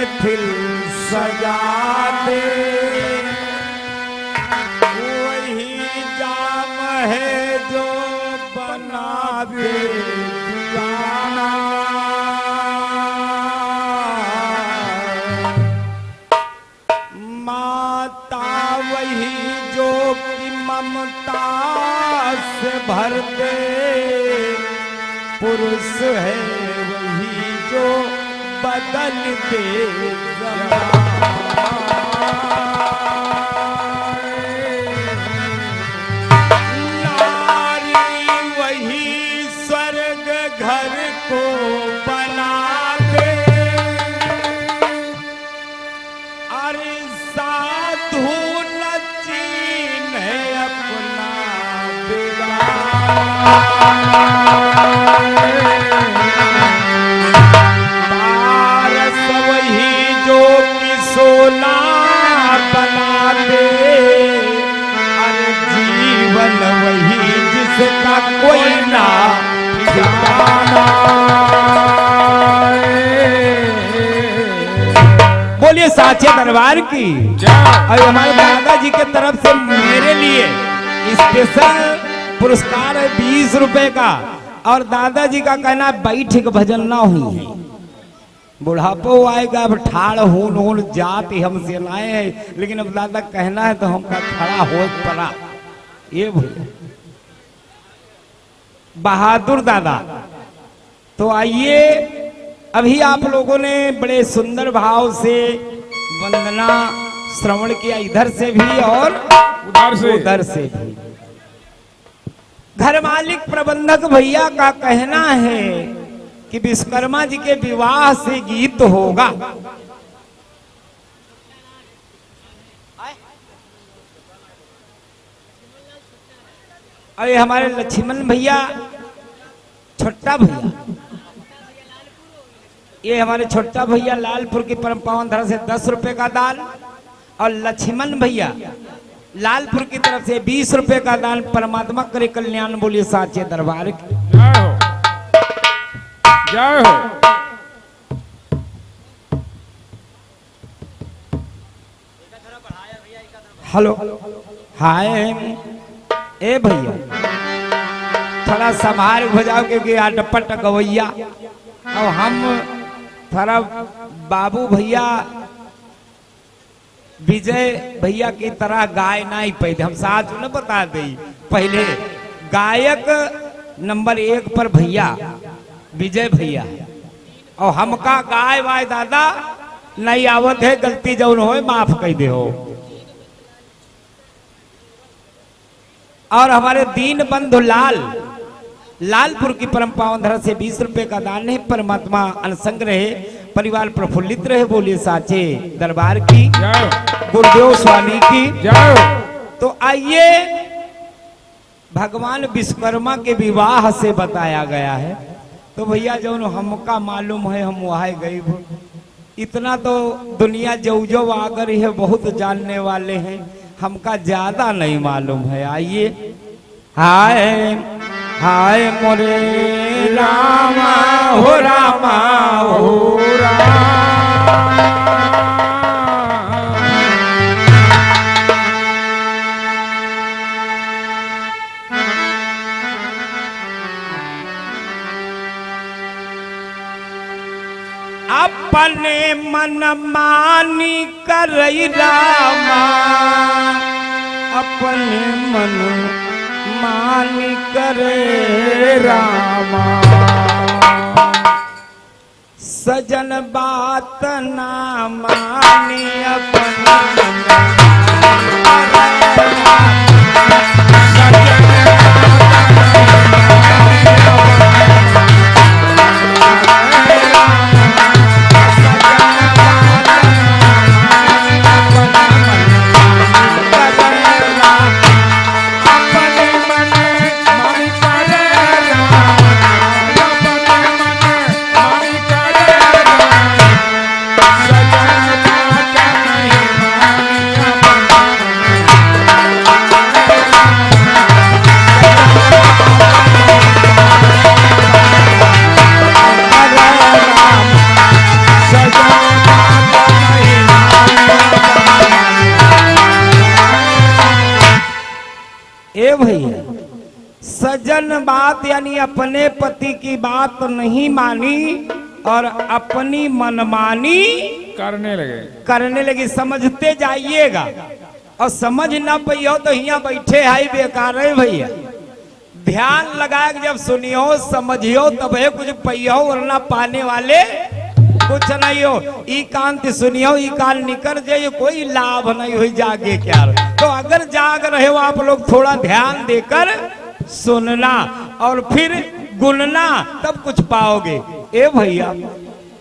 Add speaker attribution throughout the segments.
Speaker 1: महफिल सजा दे, वही जाम है जो बना दे दीवाना। माता वही जो कि ममता से भर दे, पुरुष है वही जो बदल दे नारी वही स्वर्ग घर को बना दे। अरे साधु न चीन्हे अपना सोना बना दे। अरे जीवन वही जिसका कोई ना ठिकाना। बोलिए साचे दरबार की। और हमारे दादाजी के तरफ से मेरे लिए स्पेशल पुरस्कार है 20 रुपए का। और दादाजी का कहना बैठ के भजन ना हुई, बुढ़ापो आएगा, अब ठाड़ होन जात हमसे लाए हैं, लेकिन अब दादा कहना है तो हमका खड़ा हो पड़ा। ये भैया बहादुर दादा। तो आइए, अभी आप लोगों ने बड़े सुंदर भाव से वंदना श्रवण किया, इधर से भी और उधर से भी। घर मालिक प्रबंधक भैया का कहना है कि विश्वकर्मा जी के विवाह से गीत होगा। अरे हमारे लक्ष्मण भैया, छोटा भैया, ये हमारे छोटा भैया लालपुर की परम पावन धरा से 10 रुपए का दान, और लक्ष्मण भैया लालपुर की तरफ से 20 रुपए का दान। परमात्मा करे कल्याण। बोलिए साचे दरबार की जय हो। हेलो, हाय। ए भैया थोड़ा संभाल हो जाओ, क्योंकि अटपट गवैया और हम थोड़ा बाबू भैया विजय भैया की तरह गाय नहीं पैदे। हम साथ न बता दे, पहले गायक नंबर 1 पर भैया विजय भैया, और हमका गाय वाय दादा नहीं आवत है। गलती जौन हो माफ कर दे हो। और हमारे दीन बंधु लालपुर की परम पावन धरा से 20 रुपए का दान है। परमात्मा अनसंग रहे, परिवार प्रफुल्लित रहे। बोलिए साचे दरबार की, गुरुदेव स्वामी की जय। तो आइए, भगवान विश्वकर्मा के विवाह से बताया गया है। तो भैया जो हमका मालूम है हम वहाँ गए। इतना तो दुनिया जो आकर है बहुत जानने वाले हैं, हमका ज्यादा नहीं मालूम है। आइए। हाय हाय मोरे रामा हो रामा हो रामा। अपने मन मानी करई रामा, अपने मन मानी करे रामा। सजन बात ना मानी अपने ए भैया, सजन बात यानी अपने पति की बात नहीं मानी और अपनी मनमानी करने लगी। समझते जाइएगा, और समझ ना पाइयो तो यहाँ बैठे है बेकार है भैया। ध्यान लगा के जब सुनियो समझियो तब है कुछ पाइयो, वरना पाने वाले कुछ नहीं हो। ई कान से सुनियो, ई कान निकल जाइए, कोई लाभ नहीं हुई जागे क्या। तो अगर जाग रहे हो आप लोग थोड़ा ध्यान देकर सुनना और फिर गुनना, तब कुछ पाओगे। ए भैया,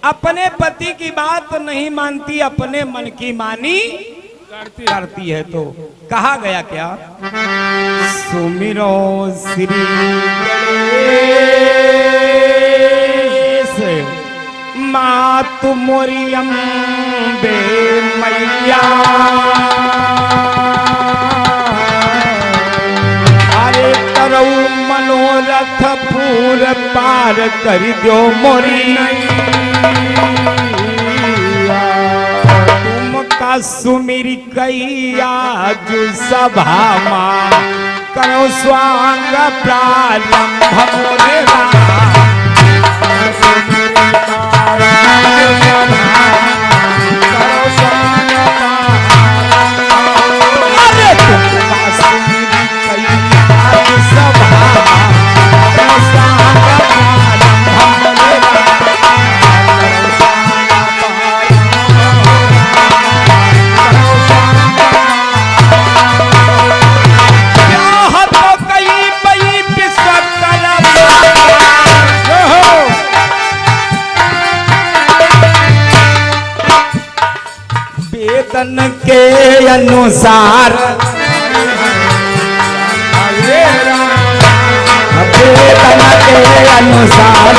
Speaker 1: अपने पति की बात नहीं मानती, अपने मन की मानी करती है। तो कहा गया क्या, सुमिरो श्री गणेश मातु मोरी अम्बे मैया, अरे करो मनोरथ पूर पार कर दो मोरी तुमका सुमिर कैया जो सभा माँ करो स्वांग प्रारंभ मोरे वेतन के अनुसार, वेतन के अनुसार,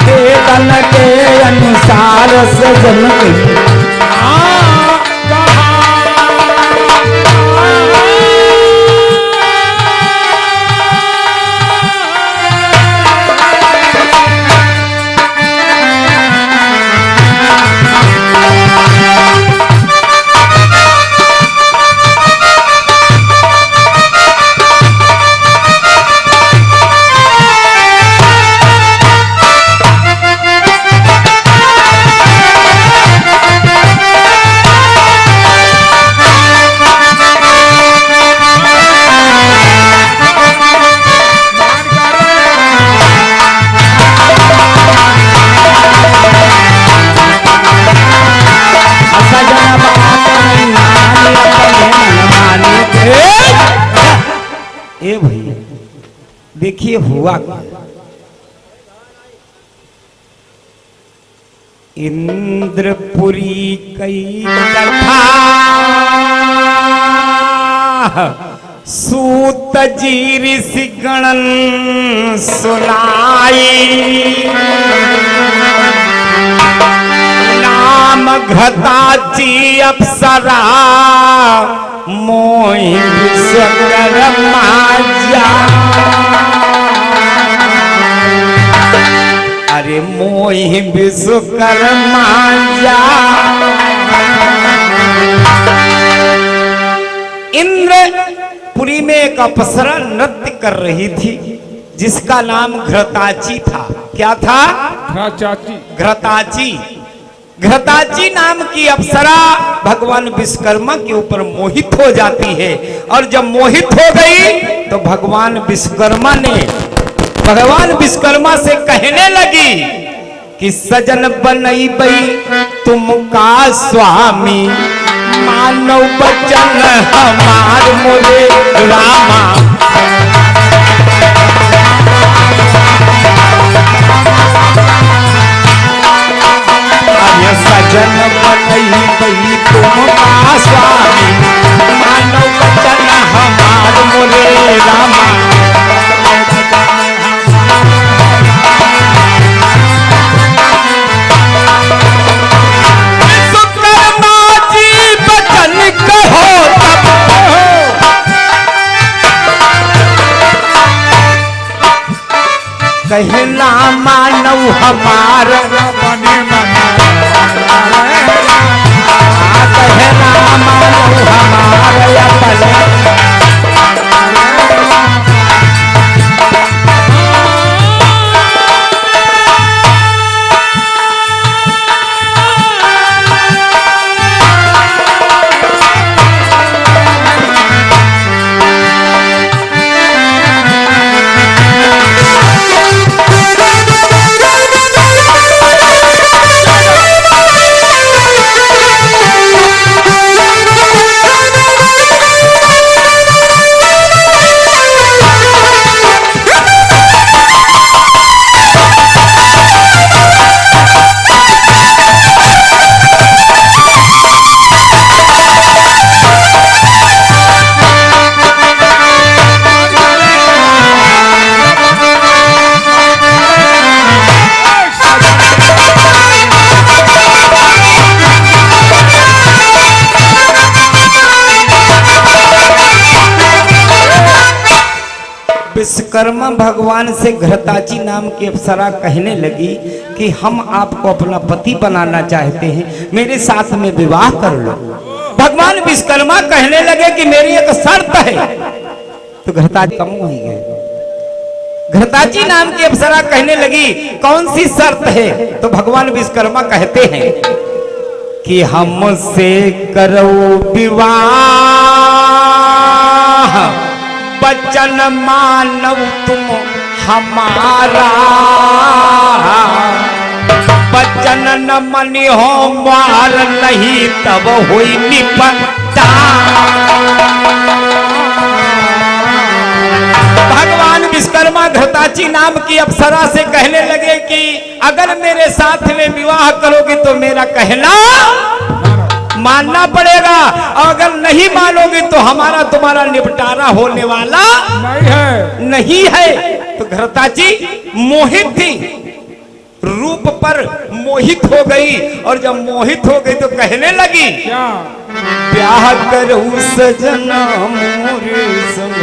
Speaker 1: वेतन के अनुसार सजन देखिए हुआ क्या। इंद्रपुरी कई कथा सूत जी ऋषि गणन सुनाई, नाम घृताची अप्सरा मोहि विश्वकर्मा जा, अरे मोहि विश्वकर्मा जा। इंद्रपुरी में एक अप्सरा नृत्य कर रही थी जिसका नाम घृताची था। क्या था? घृताची। घृताची नाम की अप्सरा भगवान विश्वकर्मा के ऊपर मोहित हो जाती है, और जब मोहित हो गई तो भगवान विश्वकर्मा से कहने लगी कि सजन बनई बई तुमका स्वामी, मानव बचन हमार मोरे रामा। सजन बनई बई तुमका स्वामी, मानव बचन हमार मोरे रामा। कहना मानव हमार, कहना मानव हमार, विश्वकर्मा भगवान से घृताची नाम की अप्सरा कहने लगी कि हम आपको अपना पति बनाना चाहते हैं, मेरे साथ में विवाह कर लो। भगवान विश्वकर्मा कहने लगे कि मेरी एक शर्त है। तो घृताची कम हो गए। घृताची नाम की अप्सरा कहने लगी कौन सी शर्त है? तो भगवान विश्वकर्मा कहते हैं कि हमसे करो विवाह, वचन मानव तुम हमारा, वचन न मनी हो मार नहीं तब हुई निपटा। भगवान विश्वकर्मा घृताची नाम की अप्सरा से कहने लगे कि अगर मेरे साथ में विवाह करोगे तो मेरा कहना मानना पड़ेगा, और अगर नहीं मानोगे तो हमारा तुम्हारा निपटारा होने वाला नहीं है। तो घृताची मोहित थी, रूप पर मोहित हो गई, और जब मोहित हो गई तो कहने लगी क्या? ब्याह करूं सजना मोरे संग,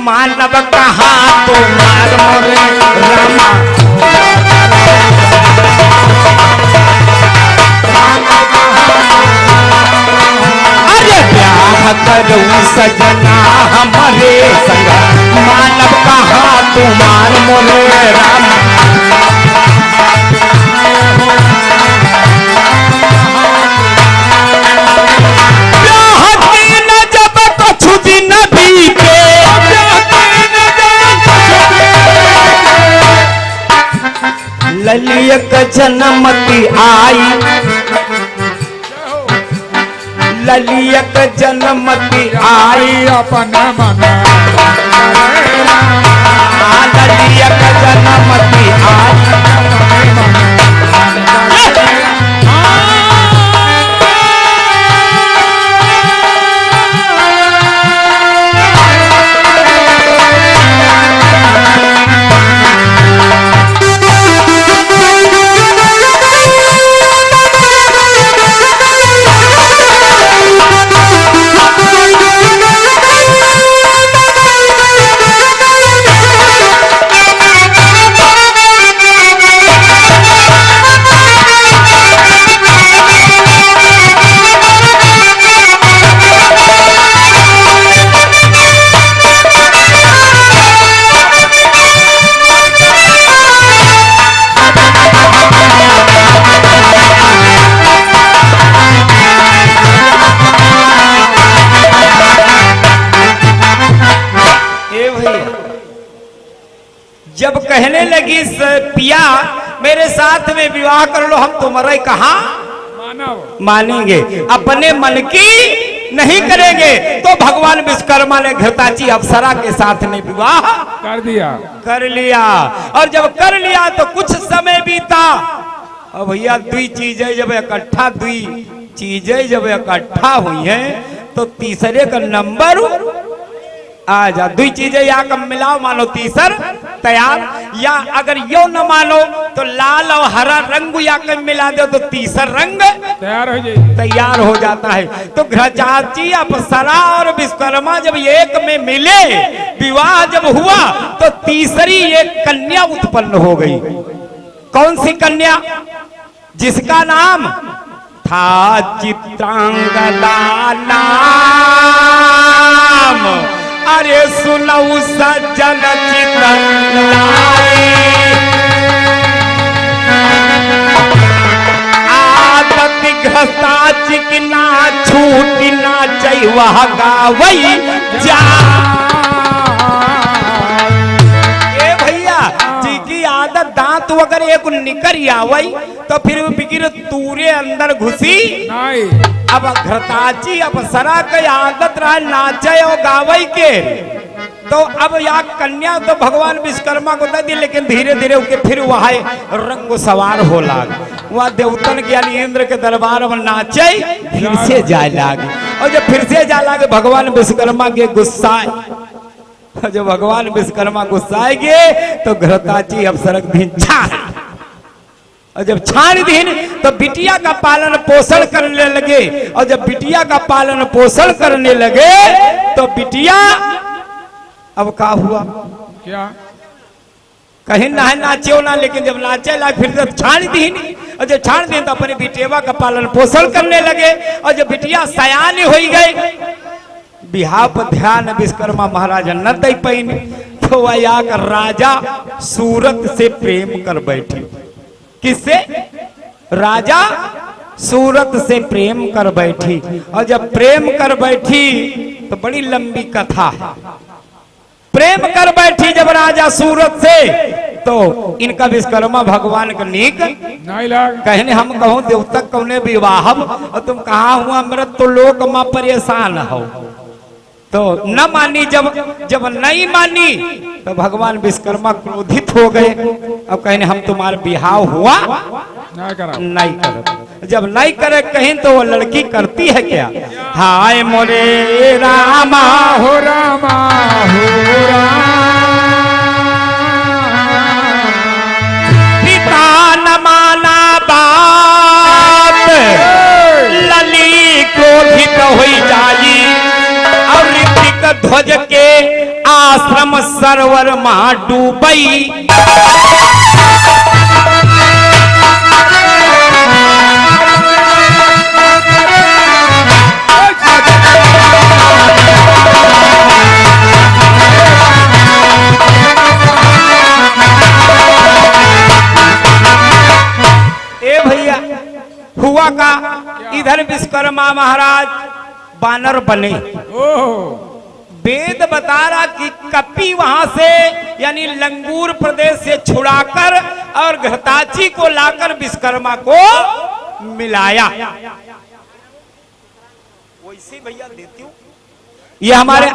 Speaker 1: मानव कहा तो मार मोरे रामा। अरे ब्याह करूं सजना हमारे संग, मानव कहा तो मार मोरे रामा। ललियक जनमती आई, ललियक जनमती आई अपन मन, ललियक जनमती आई। जब कहने लगी पिया मेरे साथ में विवाह कर लो, हम तुम्हारा कहा मानेंगे, अपने मन की नहीं करेंगे। तो भगवान विश्वकर्मा ने घृताची अप्सरा के साथ में विवाह कर लिया। और जब कर लिया तो कुछ समय बीता। अब भैया दुई चीजें जब इकट्ठा हुई हैं तो तीसरे का नंबर आ जा। दुई चीजें या कम मिलाओ, मानो तीसर तैयार, या अगर यो न मानो तो लाल और हरा रंग या कम मिला दो तो तीसर रंग तैयार हो जाता है। तो घृताची अप्सरा और विश्वकर्मा जब एक में मिले, विवाह जब हुआ तो तीसरी एक कन्या उत्पन्न हो गई। कौन सी कन्या? जिसका नाम था चित्रांगदा नाम। अरे सुनऊ सज्जन चितलाई, आदत घृताची की ना छूटी ना चाहिए वह गावई जा। ए भैया जी की आदत दांत वगैरह एक निकर आवई तो फिर बिगिर तूरे अंदर घुसी नहीं। अब घृताची अप्सरा की आदत रहा नाचे और गावई के, तो अब या कन्या तो भगवान विश्वकर्मा को दे दी, लेकिन धीरे धीरे उनके फिर वह रंग सवार हो लाग। वह देवतन के यानी इंद्र के दरबार में नाचे फिर से जाए लागे। और जब फिर से जाए लागे भगवान विश्वकर्मा के गुस्सा, जब भगवान विश्वकर्मा गुस्साएंगे तो घृताची अप्सरा दिन छाड़, और जब छाड़ दिन तो बिटिया का पालन पोषण करने लगे। और जब बिटिया का पालन पोषण करने लगे तो बिटिया अब क्या हुआ? क्या कहीं ना नाचे ना, लेकिन जब नाचे ला फिर जब छाड़ दी नहीं, और जब छाड़ दी तो अपने बिटिया का पालन पोषण करने लगे। और जब बिटिया सयान हो गई, बिहार पर ध्यान विश्वकर्मा महाराज न दे पाई, तो वह आकर राजा सूरत से प्रेम कर बैठी। किससे? राजा सूरत से प्रेम कर बैठी। और जब प्रेम कर बैठी तो बड़ी लंबी कथा है। प्रेम कर बैठी जब राजा सूरत से, तो इनका विश्वकर्मा भगवान का नीक कहने हम कहूँ देवतक कौने विवाह, और तुम कहा हुआ मृत तो लोक मां परेशान हो। तो न मानी, जब नहीं मानी तो भगवान विश्वकर्मा क्रोधित हो गए। अब कहने हम तुम्हारा बिहाव हुआ नहीं कर। जब नहीं करे कहीं तो वो लड़की करती है क्या? हाय मोरे रामा हो रामा हो पिता न माना बात, लली क्रोधित हो जाई, और ऋतिक ध्वज के आश्रम सरोवर मां डूबई। ए भैया हुआ का, इधर विश्वकर्मा महाराज बानर बने। वेद बता रहा कि कपि वहां से यानी लंगूर प्रदेश से छुड़ाकर और घृताची को लाकर विश्वकर्मा को मिलाया। वैसे भैया देती हूँ, ये हमारे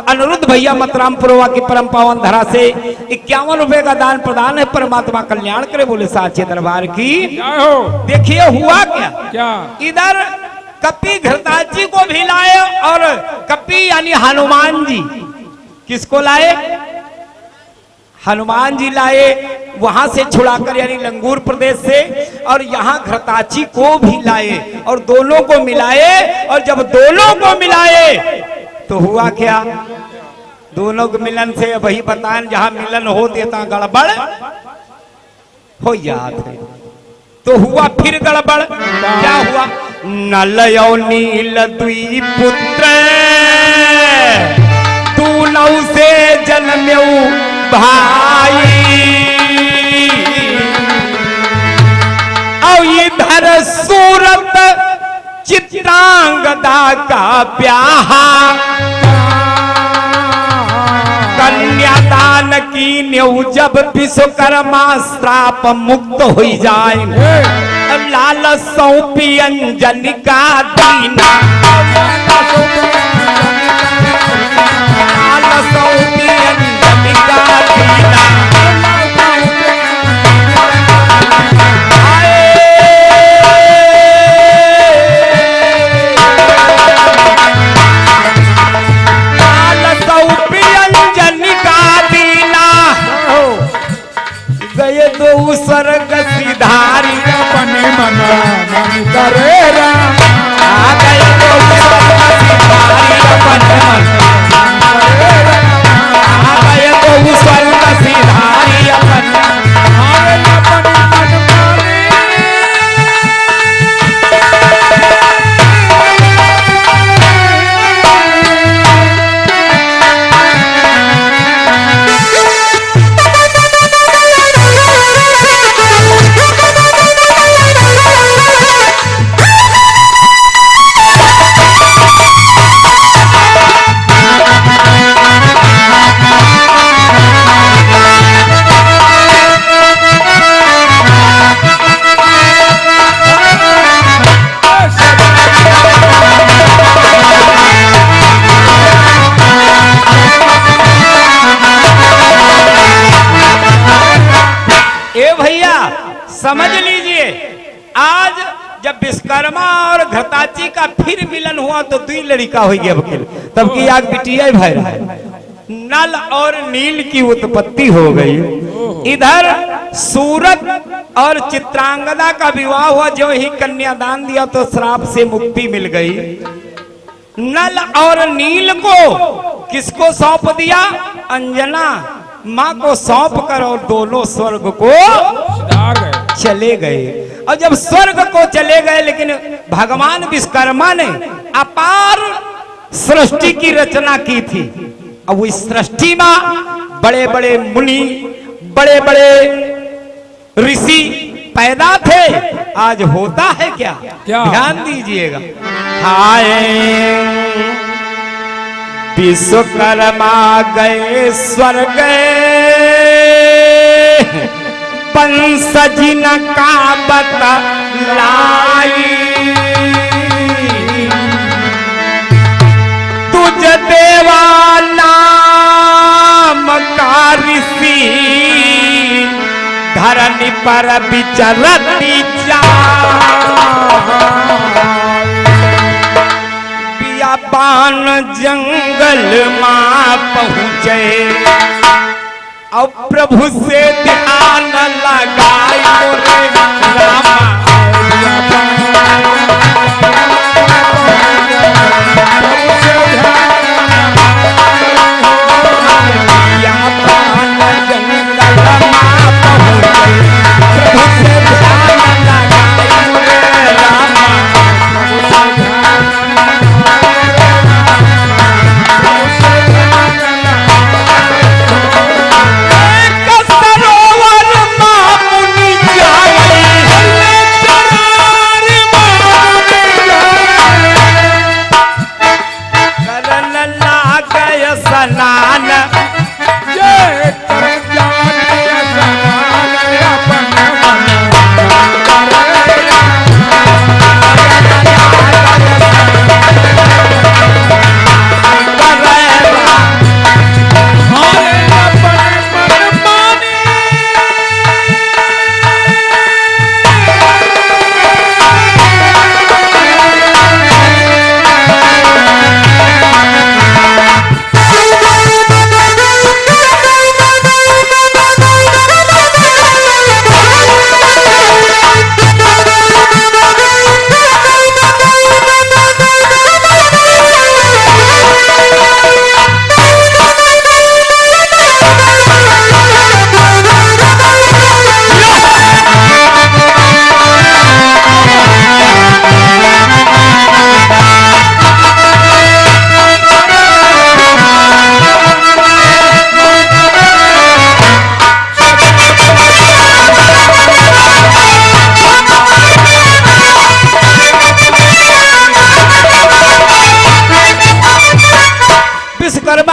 Speaker 1: अनिरुद्ध भैया मतरामपुरवा की परम पावन धरा से 51 रुपए का दान प्रदान है। परमात्मा कल्याण करे, बोले साचे दरबार की। देखिए हुआ क्या, इधर कपि घृताची को भी लाए, और कपि यानी हनुमान जी किसको लाए? हनुमान जी लाए वहां से छुड़ाकर यानी लंगूर प्रदेश से, और यहाँ घृताची को भी लाए और दोनों को मिलाए। और जब दोनों को मिलाए तो हुआ क्या? दोनों के मिलन से वही बताएं, जहां मिलन हो देता गड़बड़ हो जात है। तो हुआ फिर गड़बड़। क्या हुआ? नल और नील दुई पुत्र, तू नौ से जन्म्यऊ भाई, और इधर सूरत चित्रांगदा का ब्याह, कन्यादान की न्यू जब विश्वकर्मा श्राप मुक्त हो जाए, लाल सौंपी अंजनी का दीना, लाल सौंपी अंजनी का दीना। गए दो स्वर्ग सिधारी अपने मना मन करे राम, आ गए दो स्वर्ग सिधारी अपने मन करे राम, आ गए दो स्वर्ग सिधारी अपने समझ लीजिए। आज जब विश्वकर्मा और घृताची का फिर मिलन हुआ तो दुई लड़का हो गया वकील, तब की आग बिटिया भाई रहा, नल और नील की उत्पत्ति हो गई। इधर सूरत और चित्रांगदा का विवाह हुआ, जो ही कन्यादान दिया तो श्राप से मुक्ति मिल गई। नल और नील को किसको सौंप दिया? अंजना माँ को सौंप कर और दोनों स्वर्ग को चले गए। और जब स्वर्ग को चले गए, लेकिन भगवान विश्वकर्मा ने अपार सृष्टि की रचना की थी। अब वो इस सृष्टि में बड़े बड़े मुनि, बड़े बड़े ऋषि पैदा थे। आज होता है क्या, ध्यान दीजिएगा। हाय विश्वकर्मा गए स्वर्ग, पंसजिन का बतलाई, तुझ देवा नाम का ऋषि, धरनी पर विचरती बियाबान जंगल मां पहुंचे, अब प्रभु से ध्यान लगाए रामा।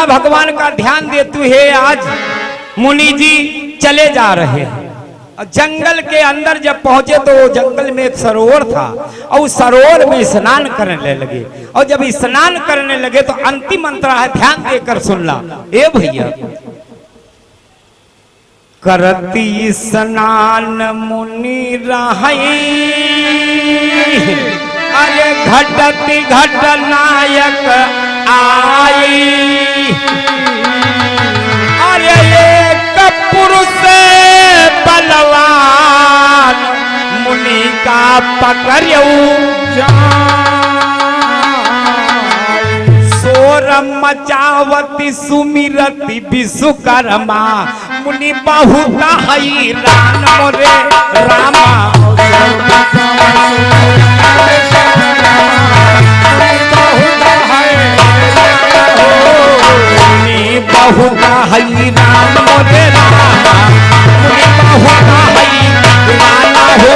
Speaker 1: भगवान का ध्यान देते हुए आज मुनि जी चले जा रहे हैं। जंगल के अंदर जब पहुंचे तो जंगल में एक सरोवर था और उस सरोवर में स्नान करने लगे। और जब स्नान करने लगे तो अंतिम मंत्र है, ध्यान देकर सुनना। ए भैया, करती स्नान मुनि रही, अरे घटती घटनायक आई, अरे एक पुरुष बलवान मुनि का पकड़ऊ, शोर मचावती सुमिरती विश्वकर्मा, मुनि बहुत हैरान मोरे रामा। बहुत हैरान मोरे रामा, मुनि बहुत हैरान हो।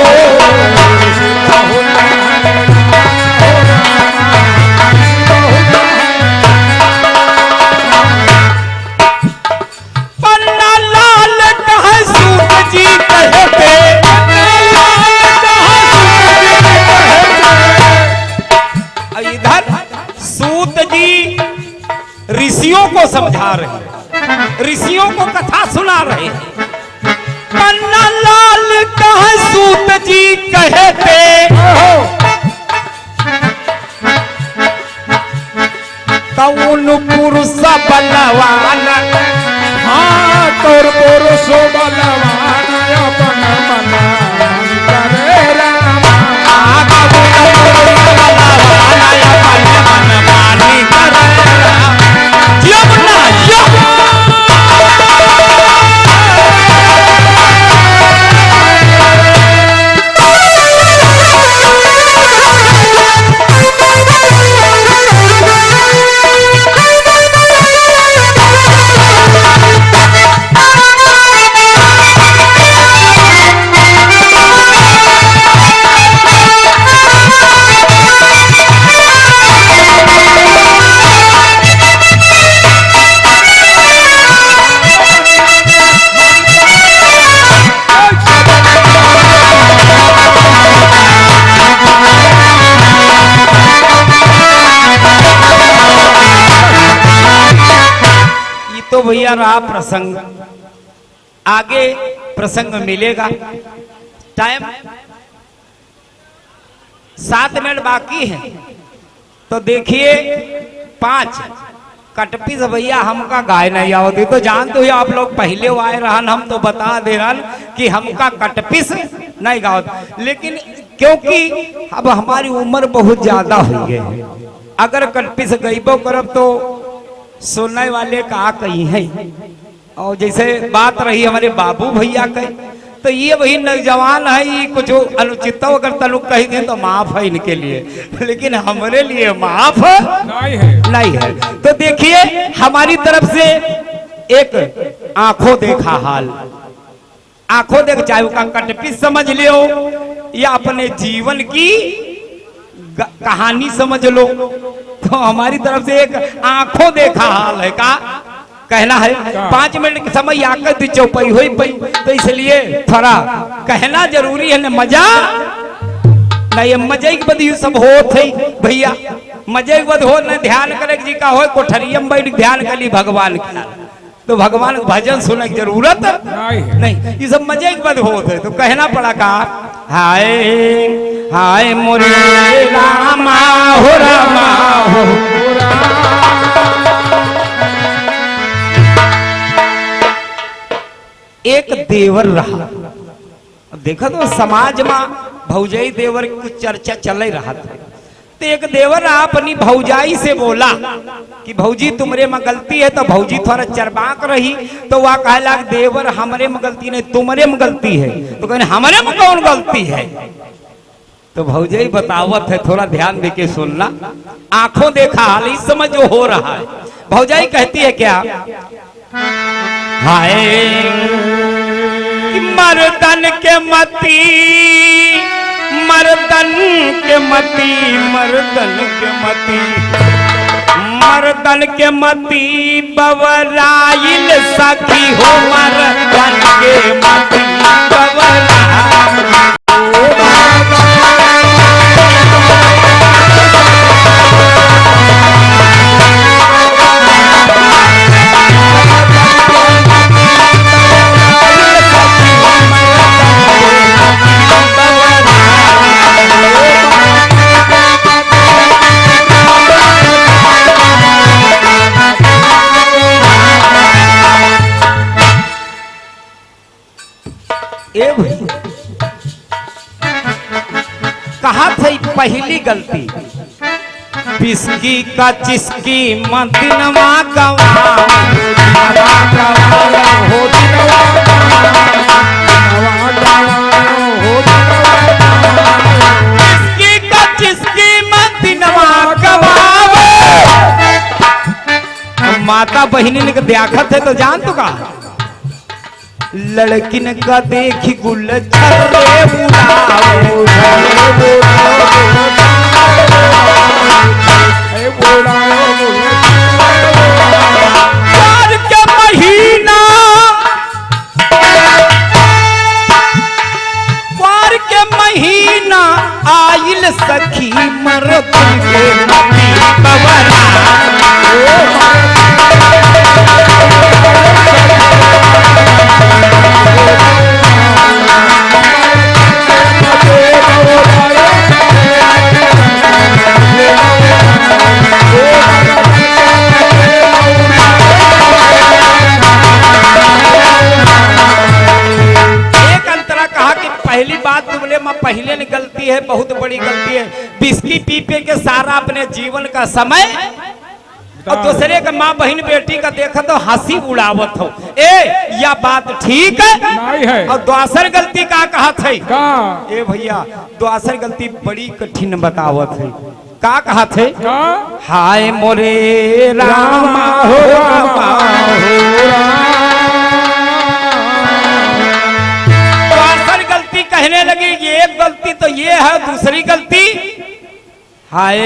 Speaker 1: पन्ना लाल कहे सूत जी कहते, इधर सूत जी ऋषियों को समझा रहे, ऋषियों को कथा सुना रहे। पन्ना लाल कहे सूत जी कहते, कौन पुरुष बलवान, हाँ तोर पुरुष बलवान, अपन मन करे रामा। मानी करे रामा। जो भैया रहा प्रसंग, आगे प्रसंग मिलेगा। टाइम 7 मिनट बाकी है, तो देखिए 5 कटपीस भैया हमका गाय नहीं आवती, तो जानते हो आप लोग पहले आए रहन, हम तो बता दे रहन कि हमका कटपीस नहीं गावत। लेकिन क्योंकि अब हमारी उम्र बहुत ज्यादा हो गई है, अगर कटपीस गईबो करब तो सुनने वाले का कही है। और जैसे बात रही हमारे बाबू भैया के, तो ये वही नौजवान है, ये कुछ अनुचित अगर तलुक कही दे तो माफ है इनके लिए, लेकिन हमारे लिए माफ नहीं है। तो देखिए हमारी तरफ से एक आंखों देखा हाल, आंखों देख, चाहे उसका कटपीस समझ लियो या अपने जीवन की कहानी समझ लो, तो हमारी तरफ से एक आंखों देखा हाल है का कहना है। 5 मिनट के समय आकर दी चौपाई हुई पई, तो इसलिए थोड़ा कहना जरूरी है। न मजा नहीं, मजे के बद ये सब होत है भैया, मजे के बद हो न ध्यान करे जी का हो, कोठरिया में बैठ ध्यान करी भगवान का, तो भगवान भजन सुनने की जरूरत नहीं, ये सब मजे के बद होत है। तो कहना पड़ा का, हाय हाय मोरे रामा हो रामा हो एक देवर रहा। देखा तो समाज में भौजाई देवर की कुछ चर्चा चल रहा था, तो एक देवर रहा अपनी भौजाई से बोला कि भौजी तुमरे में गलती है, तो भौजी थोड़ा चरबाक रही, तो वह कहला देवर हमरे में गलती नहीं तुमरे में गलती है, तो कहने हमरे में कौन गलती है। तो भौजाई बतावत है, थोड़ा ध्यान देके सुनना, आंखों देखा हाल इस समय जो हो रहा है। भौजाई कहती है क्या, हाय मर्दन के मती, मर्दन के मती, मर्दन के मती, मर्दन के मती बवराइल सखी हो, मर्दन के मती बवराइल। कहा थी पहली गलती, बिस्की का चिस्की मदिनवा गवा, बिस्की का चिस्की मदिनवा गवा। माता बहिनी ने देखत है तो जान तो का, लड़किन का देखी गुल छर्रे बुलाओ, प्यार के महीना, प्यार के महीना आइल सखी मर्द के बवरा। पहली बात तुमने माँ पहले ने गलती है, बहुत बड़ी गलती है, बिस्की पी पे के सारा अपने जीवन का समय और दूसरे का माँ बहन बेटी का देखा तो हंसी उड़ावत हो। यह बात ठीक है। और दूसर गलती का कहा थे ए भैया, दूसर गलती बड़ी कठिन बतावत है। का कहा थे, हाय मोरे रामा हो रामा हो, कहने लगी ये एक गलती तो ये है, दूसरी गलती हाय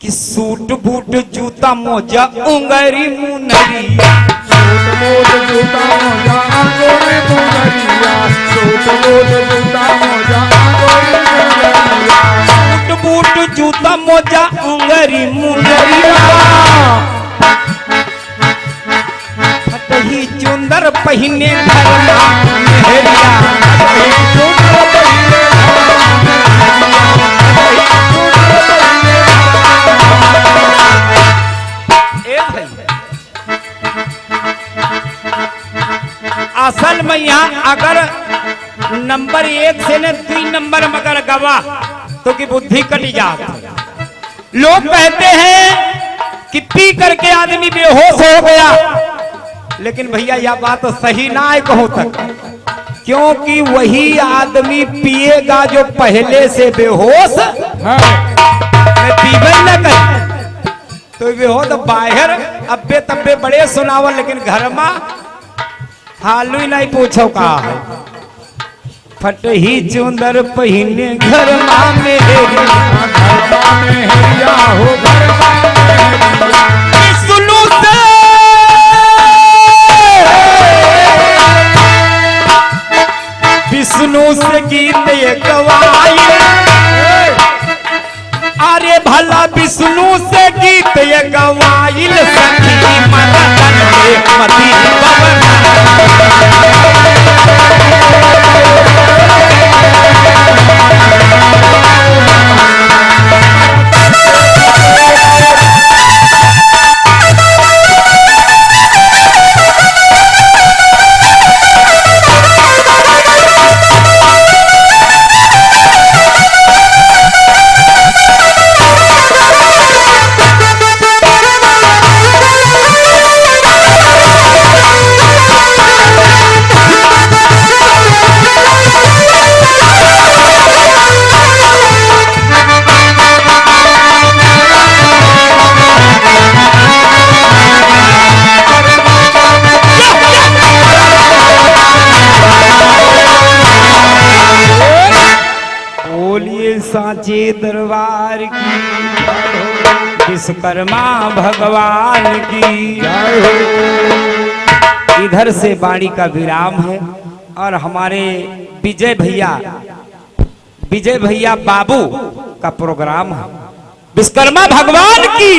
Speaker 1: कि सूट बूट जूता मोजा उंगरी मुनरिया, सूट बूट जूता मोजा उंगरी मुनरिया, सूट बूट जूता मोजा उंगरी मुनरिया, सूट बूट जूता मोजा उंगरी मुनरिया। चुंदर पहिने घरमा मेहरिया असल में यहाँ अगर नंबर 1 से न 3 नंबर में अगर गवा तो की बुद्धि कट जाती। लोग कहते हैं कि पी करके आदमी बेहोश हो गया, लेकिन भैया यह बात तो सही ना है कहूं तक, क्योंकि वही आदमी पिएगा जो पहले से बेहोश मैं पीबे न कर तो बेहोश बाहर अब्बे तब्बे बड़े सुनावल, लेकिन घर में हालू ही नहीं पूछो का है। फट ही चुंदर पहिने घर में विष्णु से विष्णु से गीत ये गवाई, अरे भला विष्णु से गीत ये गवाइल सखी मदन मती साचे दरबार की विश्वकर्मा भगवान की। इधर से वाणी का विराम है और हमारे विजय भैया बाबू का प्रोग्राम है। विश्वकर्मा भगवान की।